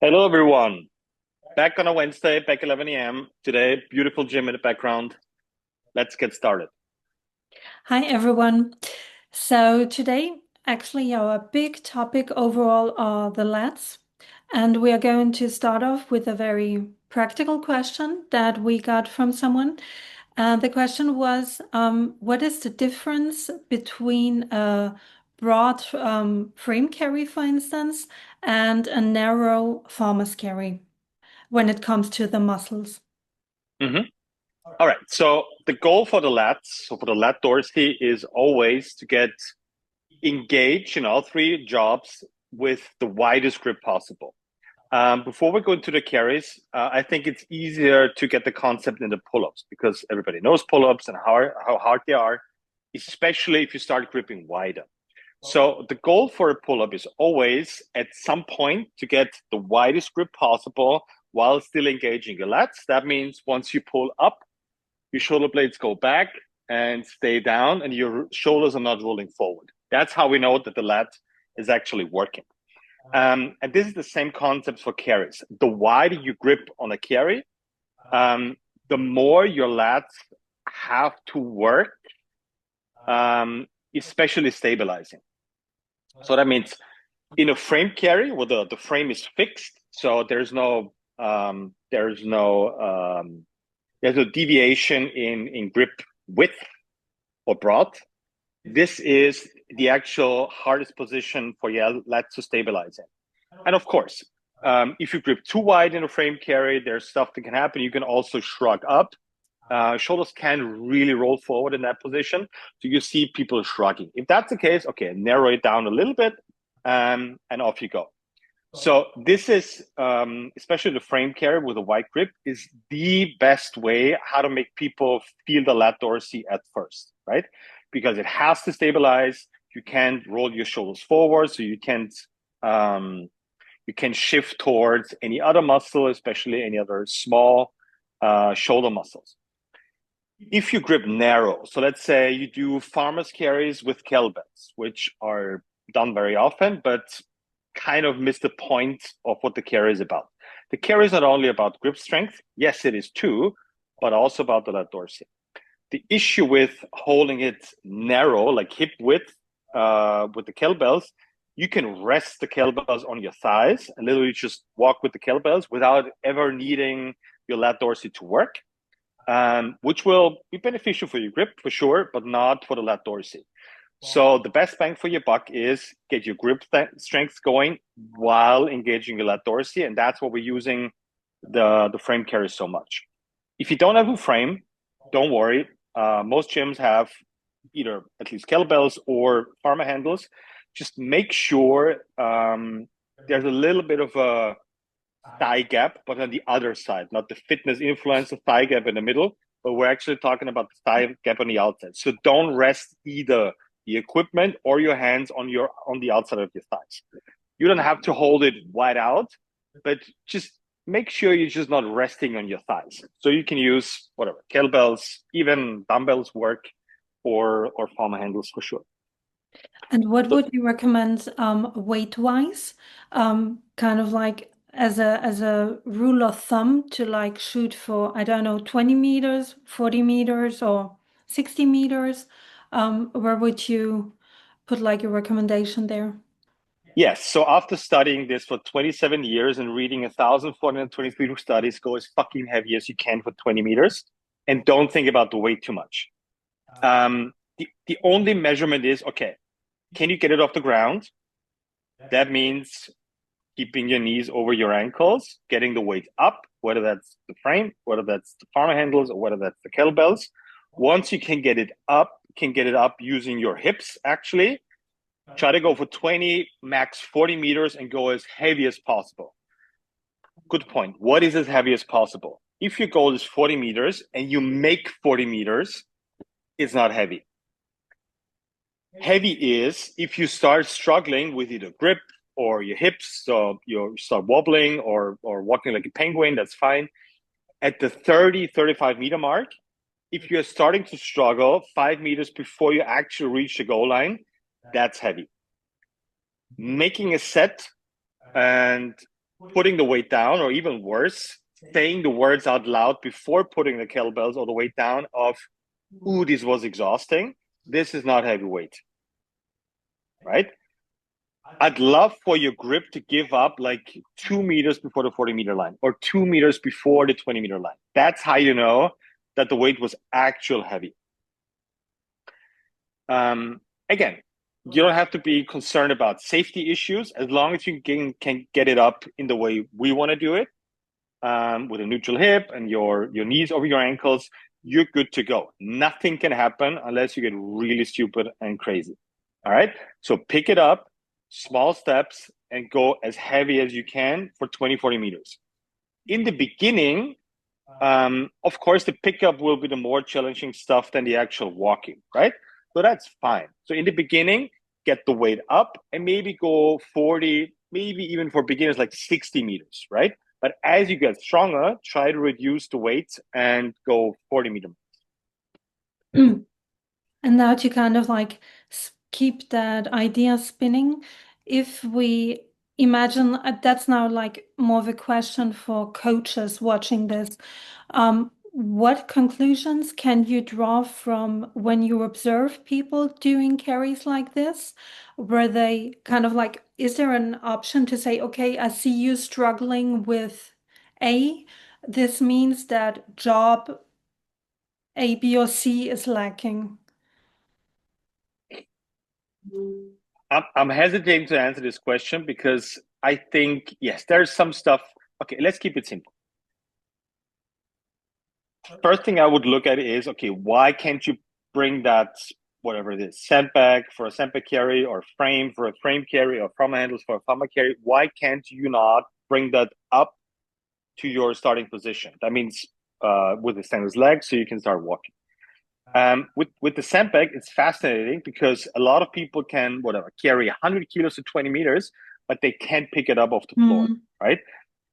Hello, everyone. Back on a Wednesday, back 11 a.m. Today, beautiful gym in the background. Let's get started. Hi, everyone. So today, actually, our big topic overall are the lats. And we are going to start off with a very practical question that we got from someone. The question was, what is the difference between a broad frame carry, for instance, and a narrow farmer's carry when it comes to the muscles? Mhm. All right. So the goal for the lats, so for the lat dorsal, is always to get engaged in all three jobs with the widest grip possible. Before we go into the carries, I think it's easier to get the concept in the pull-ups because everybody knows pull-ups and how hard they are, especially if you start gripping wider. So the goal for a pull-up is always at some point to get the widest grip possible while still engaging your lats. That means once you pull up, your shoulder blades go back and stay down and your shoulders are not rolling forward. That's how we know that the lat is actually working. And this is the same concept for carries. The wider you grip on a carry, um, the more your lats have to work, um, especially stabilizing. So that means in a frame carry where the frame is fixed, so there's no deviation in grip width or broad. This is the actual hardest position for your lat to stabilize in. And of course, if you grip too wide in a frame carry, there's stuff that can happen. You can also shrug up. Shoulders can really roll forward in that position. So you see people shrugging. If that's the case, okay, narrow it down a little bit, and off you go. So this is, especially the frame carry with a wide grip, is the best way how to make people feel the lat dorsal at first, right? Because it has to stabilize. You can't roll your shoulders forward, so um, you can shift towards any other muscle, especially any other small shoulder muscles. If you grip narrow, so let's say you do farmer's carries with kettlebells, which are done very often, but kind of miss the point of what the carry is about. The carry is not only about grip strength, yes, it is too, but also about the lat dorsal. The issue with holding it narrow, like hip width, with the kettlebells, you can rest the kettlebells on your thighs and literally just walk with the kettlebells without ever needing your lat dorsal to work, which will be beneficial for your grip for sure, but not for the lat dorsal. So the best bang for your buck is get your grip strength going while engaging your lat dorsal, and that's what we're using the frame carry so much. If you don't have a frame, don't worry. Most gyms have either at least kettlebells or farmer handles. Just make sure there's a little bit of a thigh gap, but on the other side, not the fitness influencer thigh gap in the middle, but we're actually talking about the thigh gap on the outside. So don't rest either the equipment or your hands on the outside of your thighs. You don't have to hold it wide out, but just make sure you're just not resting on your thighs. So you can use whatever kettlebells, even dumbbells work, or farmer handles for sure. And what So would you recommend weight-wise? Kind of like as a rule of thumb to like shoot for, I don't know, 20 meters, 40 meters, or 60 meters. Where would you put like your recommendation there? yes, so after studying this for 27 years and reading 1,423 studies, go as fucking heavy as you can for 20 meters and don't think about the weight too much. The only measurement is okay, can you get it off the ground? That means keeping your knees over your ankles, getting the weight up, whether that's the frame, whether that's the farmer handles, or whether that's the kettlebells. Once you can get it up using your hips actually. Try to go for 20, max 40 meters and go as heavy as possible. Good point. What is as heavy as possible? If your goal is 40 meters and you make 40 meters, it's not heavy. Heavy is if you start struggling with either grip or your hips, so you start wobbling or walking like a penguin, that's fine. At the 30, 35 meter mark, if you're starting to struggle 5 meters before you actually reach the goal line, that's heavy. Making a set and putting the weight down, or even worse, saying the words out loud before putting the kettlebells or the weight down of, ooh, this was exhausting. This is not heavy weight, right? I'd love for your grip to give up like 2 meters before the 40-meter line or 2 meters before the 20-meter line. That's how you know that the weight was actual heavy. Again, you don't have to be concerned about safety issues as long as you can get it up in the way we want to do it, with a neutral hip and your knees over your ankles. You're good to go. Nothing can happen unless you get really stupid and crazy. All right. So pick it up, small steps, and go as heavy as you can for 20, 40 meters. In the beginning, of course, the pickup will be the more challenging stuff than the actual walking, right? So that's fine. So in the beginning, get the weight up and maybe go 40, maybe even for beginners, like 60 meters, right? But as you get stronger, try to reduce the weight and go 40 meters. And now to kind of like keep that idea spinning, if we imagine that's now like more of a question for coaches watching this. What conclusions can you draw from when you observe people doing carries like this? Were they kind of like, is there an option to say, okay, I see you struggling with A, this means that job A, B, or C is lacking? I'm hesitating to answer this question because I think, yes, there's some stuff. Okay, let's keep it simple. First thing I would look at is, okay, why can't you bring that, whatever it is, sandbag for a sandbag carry, or frame for a frame carry, or farmer handles for a farmer carry? Why can't you not bring that up to your starting position? That means with the standard leg, so you can start walking. With the sandbag, it's fascinating because a lot of people can carry 100 kilos to 20 meters, but they can't pick it up off the floor, right?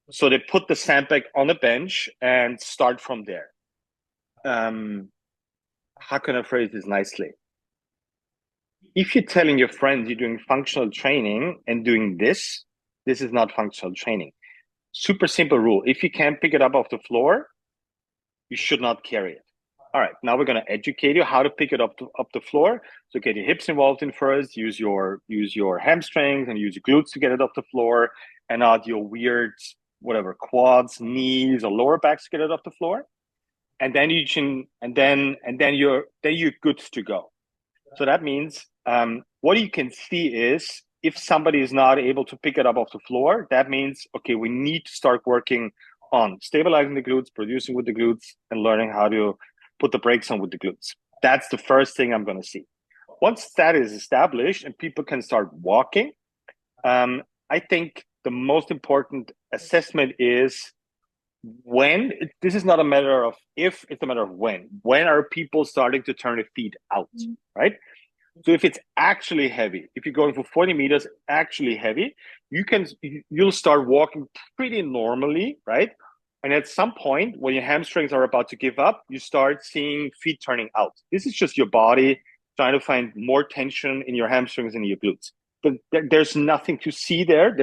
So they put the sandbag on the bench and start from there. How can I phrase this nicely? If you're telling your friends you're doing functional training and doing this is not functional training. Super simple rule. If you can't pick it up off the floor, you should not carry it. All right, now we're going to educate you how to pick it up the floor. So get your hips involved in first, use your hamstrings and use your glutes to get it up the floor, and not your weird, quads, knees, or lower backs to get it up the floor. And then you can, and then you're good to go. So that means what you can see is if somebody is not able to pick it up off the floor, that means, okay, we need to start working on stabilizing the glutes, producing with the glutes, and learning how to put the brakes on with the glutes. That's the first thing I'm going to see. Once that is established and people can start walking, I think the most important assessment is when. This is not a matter of if, it's a matter of when. When are people starting to turn their feet out, right? So if it's actually heavy, if you're going for 40 meters, actually heavy, you'll start walking pretty normally, right? And at some point, when your hamstrings are about to give up, you start seeing feet turning out. This is just your body trying to find more tension in your hamstrings and your glutes. But there's nothing to see there.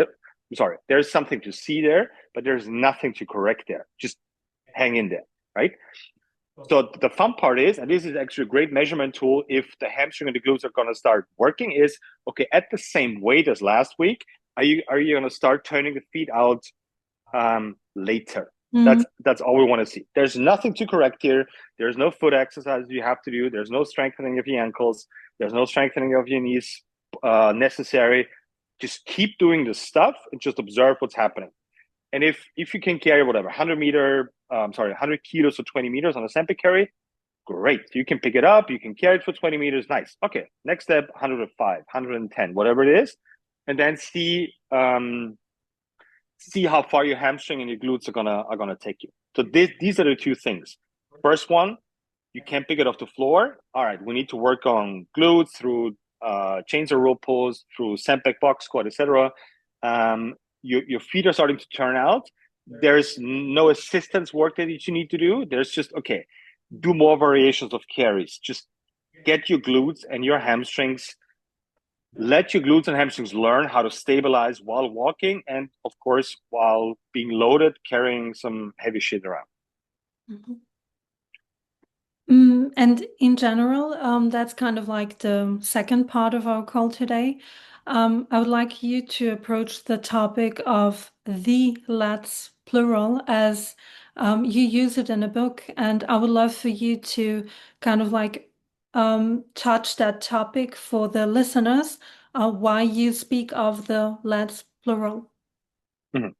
There's something to see there, but there's nothing to correct there. Just hang in there, right? So the fun part is, and this is actually a great measurement tool if the hamstring and the glutes are going to start working, is, okay, at the same weight as last week, are you going to start turning the feet out later? That's all we want to see. There's nothing to correct here. There's no foot exercise you have to do. There's no strengthening of your ankles. There's no strengthening of your knees necessary. Just keep doing the stuff and just observe what's happening. And if you can carry 100 kilos to 20 meters on a sandbag carry, great. You can pick it up. You can carry it for 20 meters. Nice. Okay. Next step, 105, 110, whatever it is, and then see how far your hamstring and your glutes are gonna take you. So these are the two things. First one, you can't pick it off the floor. All right, we need to work on glutes through chainsaw rope pulls, through sandbag box squat, etc. Your feet are starting to turn out. There's no assistance work that you need to do. There's just, okay, do more variations of carries. Just get your glutes and your hamstrings let your glutes and hamstrings learn how to stabilize while walking, and of course, while being loaded, carrying some heavy shit around. Mhm. And in general, that's kind of like the second part of our call today. I would like you to approach the topic of the lats, plural, as you use it in a book, and I would love for you to kind of like touch that topic for the listeners, why you speak of the lats, plural.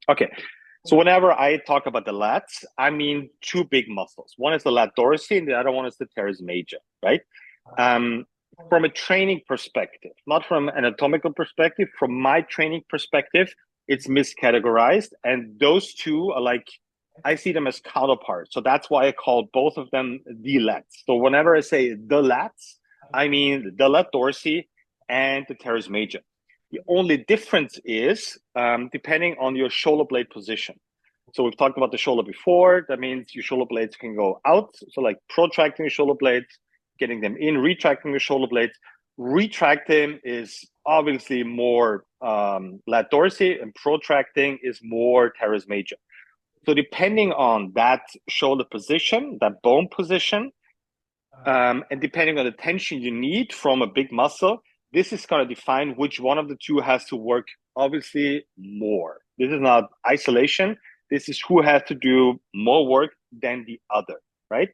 Okay. So whenever I talk about the lats, I mean two big muscles. One is the lat dorsi, and the other one is the teres major, right? Um, from a training perspective, not from an anatomical perspective, from my training perspective, it's miscategorized. And those two are like, I see them as counterparts. So that's why I call both of them the lats. So whenever I say the lats, I mean the lat dorsi and the teres major. The only difference is depending on your shoulder blade position. So we've talked about the shoulder before. That means your shoulder blades can go out. So like protracting the shoulder blades, getting them in, retracting the shoulder blades. Retracting is obviously more lat dorsi, and protracting is more teres major. So depending on that shoulder position, that bone position, and depending on the tension you need from a big muscle, this is going to define which one of the two has to work obviously more. This is not isolation. This is who has to do more work than the other, right?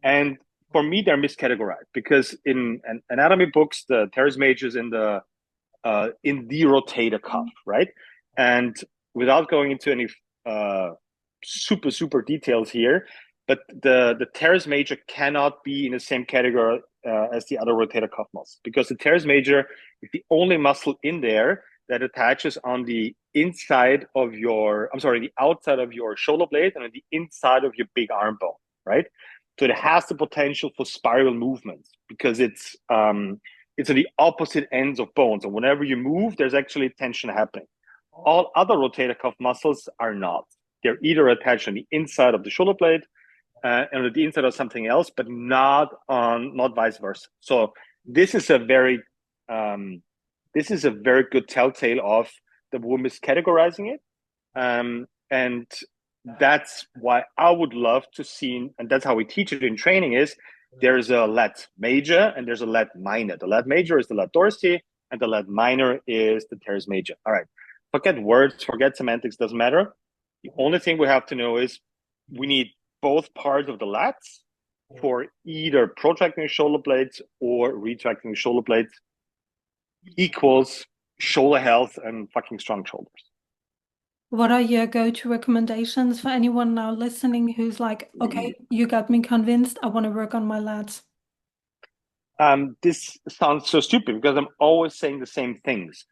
And for me, they're miscategorized because in anatomy books, the teres major is in the rotator cuff, right? And without going into any super details here, but the teres major cannot be in the same category as the other rotator cuff muscles, because the teres major is the only muscle in there that attaches on the inside of your, I'm sorry, the outside of your shoulder blade and on the inside of your big arm bone, right? So it has the potential for spiral movements because it's on the opposite ends of bones. And whenever you move, there's actually tension happening. All other rotator cuff muscles are not. They're either attached on the inside of the shoulder blade and on the inside of something else, but not vice versa. So this is a very good telltale of the we're miscategorizing it. And that's why I would love to see, and that's how we teach it in training, is there's a lat major and there's a lat minor. The lat major is the lat dorsi, and the lat minor is the teres major. All right. Forget words, forget semantics, doesn't matter. The only thing we have to know is we need both parts of the lats for either protracting shoulder blades or retracting shoulder blades equals shoulder health and fucking strong shoulders. What are your go-to recommendations for anyone now listening who's like, okay, you got me convinced, I want to work on my lats? This sounds so stupid because I'm always saying the same things.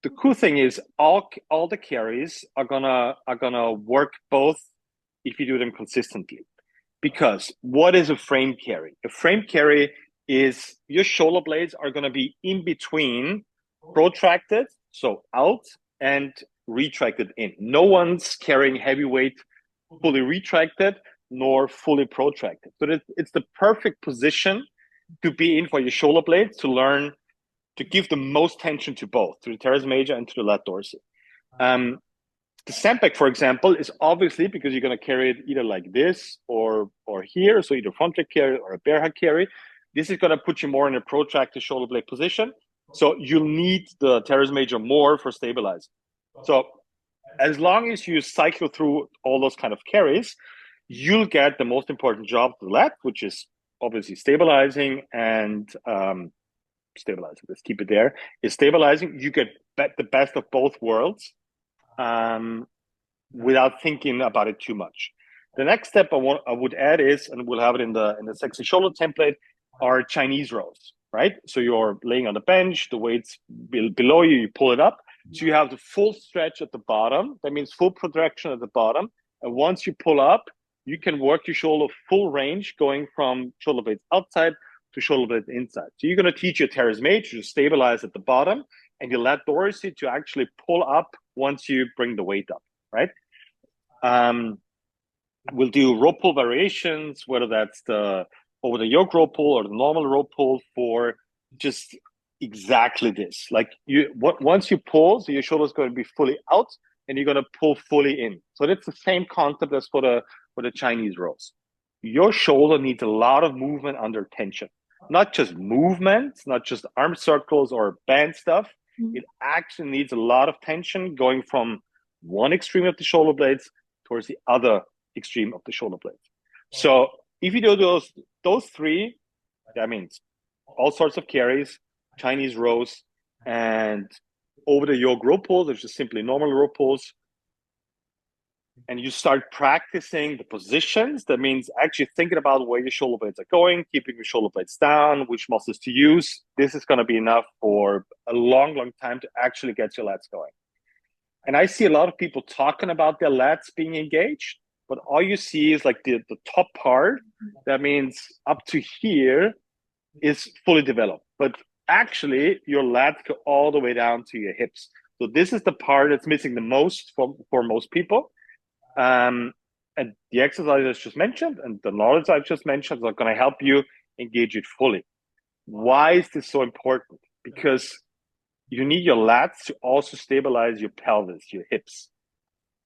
The cool thing is all the carries are gonna work both if you do them consistently. Because what is a frame carry? A frame carry is your shoulder blades are gonna be in between protracted, so out, and retracted in. No one's carrying heavy weight fully retracted nor fully protracted. So it's the perfect position to be in for your shoulder blades to learn to give the most tension to both, to the teres major and to the lat dorsi. The sandbag, for example, is obviously because you're going to carry it either like this or here, so either front leg carry or a bear hug carry. This is going to put you more in a protracted shoulder blade position. So you'll need the teres major more for stabilizing. So as long as you cycle through all those kind of carries, you'll get the most important job to the lat, which is obviously stabilizing and stabilizing. Let's keep it there. Is stabilizing. You get the best of both worlds without thinking about it too much. The next step I would add is, and we'll have it in the sexy shoulder template, are Chinese rows, right? So you're laying on the bench, the weight's below you, you pull it up. So you have the full stretch at the bottom. That means full protraction at the bottom. And once you pull up, you can work your shoulder full range, going from shoulder blades outside to shoulder blades inside. So you're going to teach your teres major to stabilize at the bottom, and your lat dorsi to actually pull up once you bring the weight up, right? We'll do rope pull variations, whether that's the over the yoke rope pull or the normal rope pull, for just exactly this. Like once you pull, so your shoulder is going to be fully out, and you're going to pull fully in. So that's the same concept as for the Chinese rows. Your shoulder needs a lot of movement under tension, not just movement, not just arm circles or band stuff. Mm. It actually needs a lot of tension going from one extreme of the shoulder blades towards the other extreme of the shoulder blades. So if you do those three, that means all sorts of carries, Chinese rows, and over the yoke row pulls, which is simply normal row pulls. And you start practicing the positions. That means actually thinking about where your shoulder blades are going, keeping your shoulder blades down, which muscles to use. This is going to be enough for a long, long time to actually get your lats going. And I see a lot of people talking about their lats being engaged, but all you see is like the top part. That means up to here is fully developed. But actually, your lats go all the way down to your hips. So this is the part that's missing the most for most people. And the exercises I just mentioned and the knowledge I've just mentioned are going to help you engage it fully. Why is this so important? Because you need your lats to also stabilize your pelvis, your hips.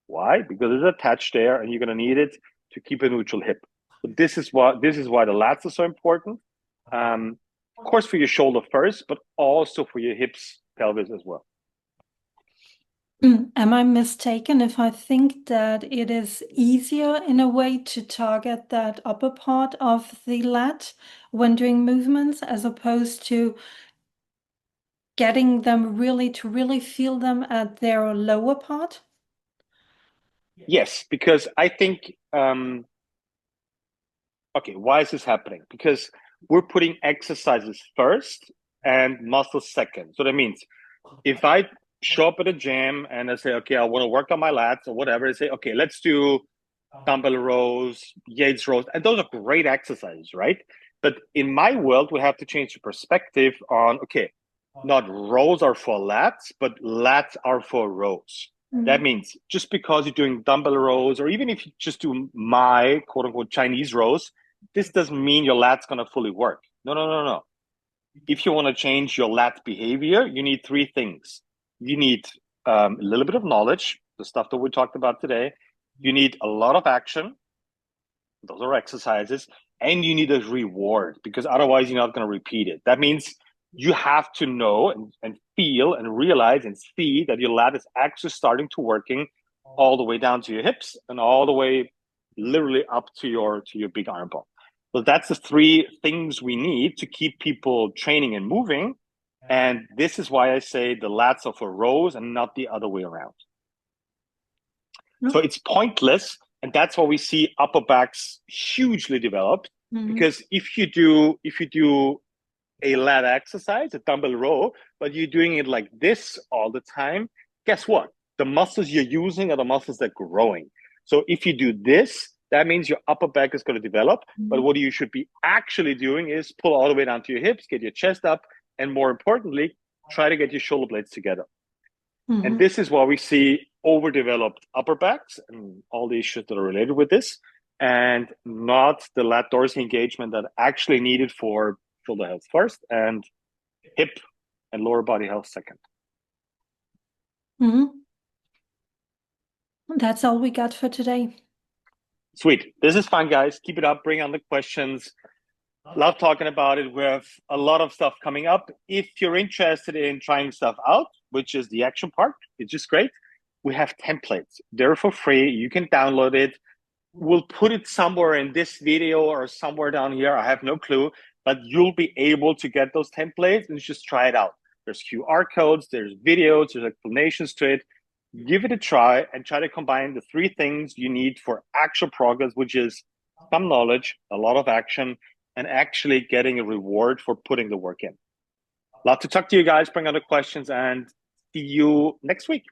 Why? Because it's attached there, and you're going to need it to keep a neutral hip. So this is why the lats are so important. Of course, for your shoulder first, but also for your hips, pelvis as well. Am I mistaken if I think that it is easier in a way to target that upper part of the lat when doing movements as opposed to getting them to really feel them at their lower part? Yes, because I think, okay, why is this happening? Because we're putting exercises first and muscles second. So that means if I show up at a gym and I say, okay, I want to work on my lats or whatever, I say, okay, let's do dumbbell rows, Yates rows, and those are great exercises, right? But in my world, we have to change the perspective on, okay, not rows are for lats, but lats are for rows. That means just because you're doing dumbbell rows, or even if you just do my quote unquote Chinese rows, this doesn't mean your lat's going to fully work. No, no, no, no. If you want to change your lat behavior, you need three things. You need a little bit of knowledge, the stuff that we talked about today. You need a lot of action. Those are exercises. And you need a reward, because otherwise you're not going to repeat it. That means you have to know and feel and realize and see that your lat is actually starting to working all the way down to your hips and all the way literally up to your big arm bone. So that's the three things we need to keep people training and moving. And this is why I say the lats are for rows and not the other way around. So it's pointless. And that's why we see upper backs hugely developed. Because if you do a lat exercise, a dumbbell row, but you're doing it like this all the time, guess what? The muscles you're using are the muscles that are growing. So if you do this, that means your upper back is going to develop. But what you should be actually doing is pull all the way down to your hips, get your chest up, and more importantly, try to get your shoulder blades together. And this is why we see overdeveloped upper backs and all the issues that are related with this, and not the lat dorsal engagement that actually needed for shoulder health first and hip and lower body health second. That's all we got for today. Sweet. This is fun, guys. Keep it up. Bring on the questions. Love talking about it. We have a lot of stuff coming up. If you're interested in trying stuff out, which is the action part, it's just great. We have templates. They're for free. You can download it. We'll put it somewhere in this video or somewhere down here. I have no clue, but you'll be able to get those templates and just try it out. There's QR codes, there's videos, there's explanations to it. Give it a try and try to combine the three things you need for actual progress, which is some knowledge, a lot of action, and actually getting a reward for putting the work in. Love to talk to you guys, bring other questions, and see you next week.